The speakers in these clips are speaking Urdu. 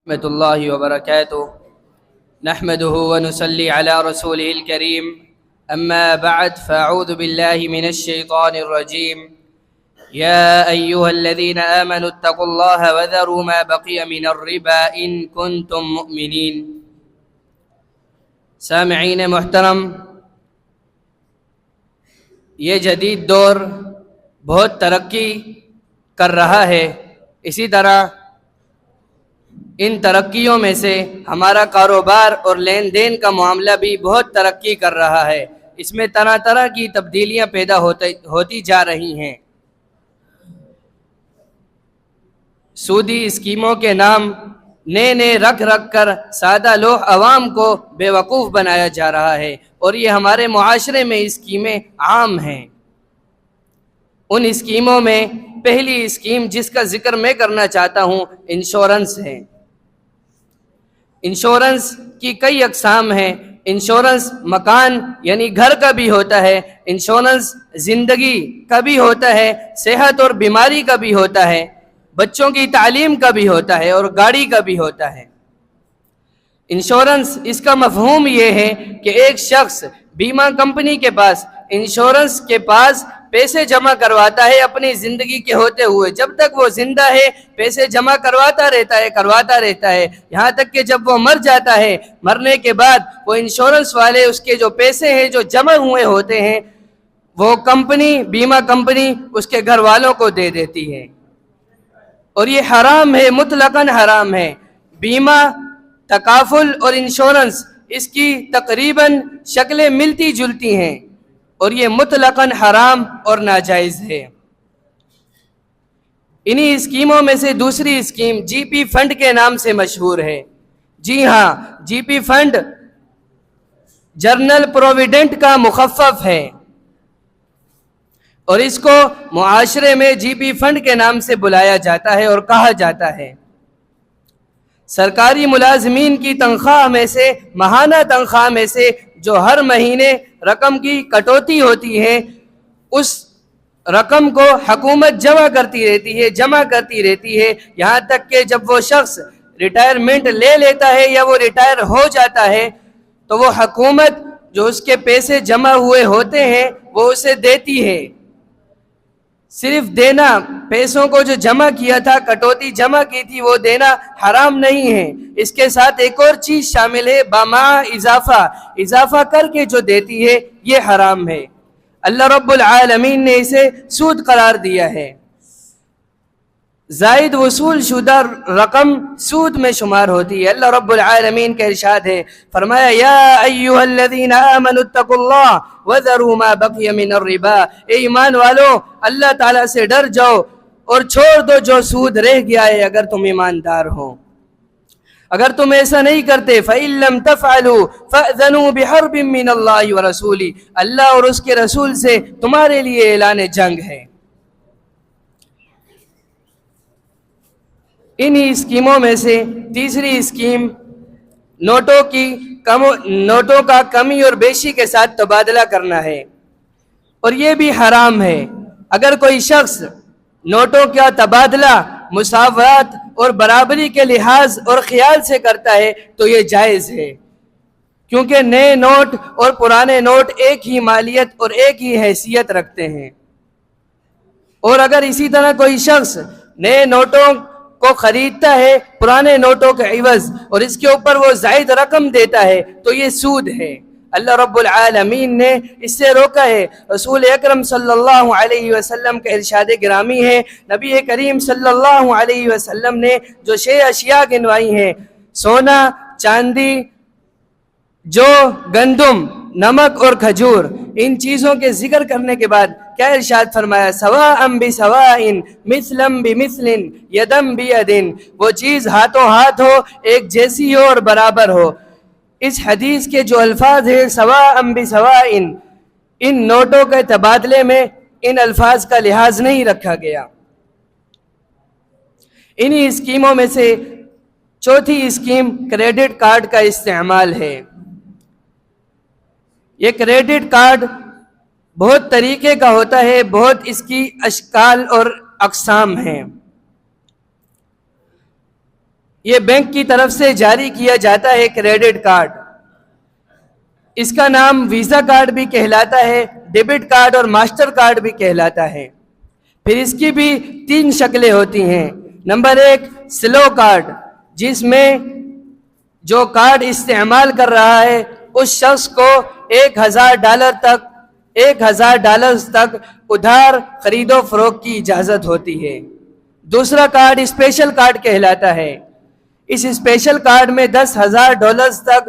ورحمۃ اللہ وبرکاتہ نحمده ونصلي على رسوله الكريم اما بعد فاعوذ بالله من الشيطان الرجيم يا ايها الذين آمنوا اتقوا الله وذروا ما بقي من الربا ان كنتم مؤمنين۔ سامعین محترم، یہ جدید دور بہت ترقی کر رہا ہے، اسی طرح ان ترقیوں میں سے ہمارا کاروبار اور لین دین کا معاملہ بھی بہت ترقی کر رہا ہے۔ اس میں طرح طرح کی تبدیلیاں پیدا ہوتی جا رہی ہیں۔ سودی اسکیموں کے نام نئے رکھ کر سادہ لوح عوام کو بے وقوف بنایا جا رہا ہے، اور یہ ہمارے معاشرے میں اسکیمیں عام ہیں۔ ان اسکیموں میں پہلی اسکیم جس کا ذکر میں کرنا چاہتا ہوں انشورنس ہے۔ انشورنس کی کئی اقسام ہیں۔ انشورنس مکان یعنی گھر کا بھی ہوتا ہے، انشورنس زندگی کا بھی ہوتا ہے، صحت اور بیماری کا بھی ہوتا ہے، بچوں کی تعلیم کا بھی ہوتا ہے، اور گاڑی کا بھی ہوتا ہے۔ انشورنس، اس کا مفہوم یہ ہے کہ ایک شخص بیمہ کمپنی کے پاس، انشورنس کے پاس پیسے جمع کرواتا ہے اپنی زندگی کے ہوتے ہوئے۔ جب تک وہ زندہ ہے پیسے جمع کرواتا رہتا ہے یہاں تک کہ جب وہ مر جاتا ہے، مرنے کے بعد وہ انشورنس والے اس کے جو پیسے ہیں جو جمع ہوئے ہوتے ہیں وہ کمپنی، بیمہ کمپنی اس کے گھر والوں کو دے دیتی ہے، اور یہ حرام ہے، مطلقاً حرام ہے۔ بیمہ، تکافل اور انشورنس، اس کی تقریباً شکلیں ملتی جلتی ہیں، اور یہ مطلقاً حرام اور ناجائز ہے۔ انہی اسکیموں میں سے دوسری اسکیم جی پی فنڈ کے نام سے مشہور ہے۔ جی ہاں، جی پی فنڈ جنرل پروویڈنٹ کا مخفف ہے، اور اس کو معاشرے میں جی پی فنڈ کے نام سے بلایا جاتا ہے اور کہا جاتا ہے۔ سرکاری ملازمین کی تنخواہ میں سے، ماہانہ تنخواہ میں سے جو ہر مہینے رقم کی کٹوتی ہوتی ہے، اس رقم کو حکومت جمع کرتی رہتی ہے یہاں تک کہ جب وہ شخص ریٹائرمنٹ لے لیتا ہے یا وہ ریٹائر ہو جاتا ہے تو وہ حکومت جو اس کے پیسے جمع ہوئے ہوتے ہیں وہ اسے دیتی ہے۔ صرف دینا، پیسوں کو جو جمع کیا تھا، کٹوتی جمع کی تھی، وہ دینا حرام نہیں ہے، اس کے ساتھ ایک اور چیز شامل ہے، بما اضافہ کر کے جو دیتی ہے یہ حرام ہے۔ اللہ رب العالمین نے اسے سود قرار دیا ہے۔ زائد وصول شدہ رقم سود میں شمار ہوتی ہے۔ اللہ رب العالمین کا ارشاد ہے، فرمایا یا ایھا الذین آمنوا اتقوا اللہ وذروا ما بقی من الربا، اے ایمان والو اللہ تعالیٰ سے ڈر جاؤ اور چھوڑ دو جو سود رہ گیا ہے اگر تم ایماندار ہو۔ اگر تم ایسا نہیں کرتے فَإِن لَّمْ تَفْعَلُوا فَأْذَنُوا بِحَرْبٍ مِّنَ اللَّهِ وَرَسُولِهِ، اللہ اور اس کے رسول سے تمہارے لیے اعلان جنگ ہے۔ انہی اسکیموں میں سے تیسری اسکیم نوٹوں کا کمی اور بیشی کے ساتھ تبادلہ کرنا ہے، اور یہ بھی حرام ہے۔ اگر کوئی شخص نوٹوں کا تبادلہ مساوات اور برابری کے لحاظ اور خیال سے کرتا ہے تو یہ جائز ہے، کیونکہ نئے نوٹ اور پرانے نوٹ ایک ہی مالیت اور ایک ہی حیثیت رکھتے ہیں۔ اور اگر اسی طرح کوئی شخص نئے نوٹوں کو خریدتا ہے پرانے نوٹوں کے عوض اور اس کے اوپر وہ زائد رقم دیتا ہے تو یہ سود ہے۔ اللہ رب العالمین نے اس سے روکا ہے۔ رسول اکرم صلی اللہ علیہ وسلم کا ارشاد گرامی ہے، نبی کریم صلی اللہ علیہ وسلم نے جو 6 اشیاء گنوائی ہیں، سونا، چاندی، جو، گندم، نمک اور کھجور، ان چیزوں کے ذکر کرنے کے بعد کیا ارشاد فرمایا، سواء بسواء مثلا بمثل یدا بید، وہ چیز ہاتھوں ہاتھ ہو، ایک جیسی ہو اور برابر ہو۔ اس حدیث کے جو الفاظ ہیں سواء بسواء، ان نوٹوں کے تبادلے میں ان الفاظ کا لحاظ نہیں رکھا گیا۔ انہی اسکیموں میں سے چوتھی اسکیم کریڈٹ کارڈ کا استعمال ہے۔ یہ کریڈٹ کارڈ بہت طریقے کا ہوتا ہے، بہت اس کی اشکال اور اقسام ہیں۔ یہ بینک کی طرف سے جاری کیا جاتا ہے کریڈٹ کارڈ. اس کا نام ویزا کارڈ بھی کہلاتا ہے، ڈیبٹ کارڈ اور ماسٹر کارڈ بھی کہلاتا ہے. پھر اس کی بھی 3 شکلیں ہوتی ہیں. نمبر 1 سلو کارڈ، جس میں جو کارڈ استعمال کر رہا ہے اس شخص کو $1,000 تک ادھار خرید و فروخت کی اجازت ہوتی ہے. دوسرا کارڈ اسپیشل کارڈ کہلاتا ہے. اس اسپیشل کارڈ میں $10,000 تک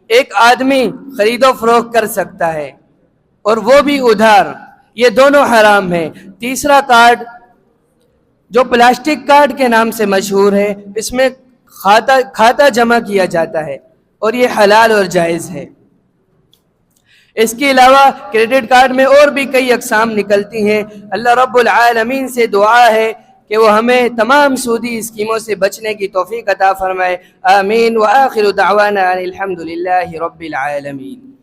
ایک آدمی خرید و فروخت کر سکتا ہے، اور وہ بھی ادھار. یہ دونوں حرام ہیں. تیسرا کارڈ جو پلاسٹک کارڈ کے نام سے مشہور ہے، اس میں کھاتا جمع کیا جاتا ہے، اور یہ حلال اور جائز ہے. اس کے علاوہ کریڈٹ کارڈ میں اور بھی کئی اقسام نکلتی ہیں. اللہ رب العالمین سے دعا ہے کہ وہ ہمیں تمام سودی اسکیموں سے بچنے کی توفیق عطا فرمائے. آمین. وآخر دعوانا ان الحمد للہ رب العالمین.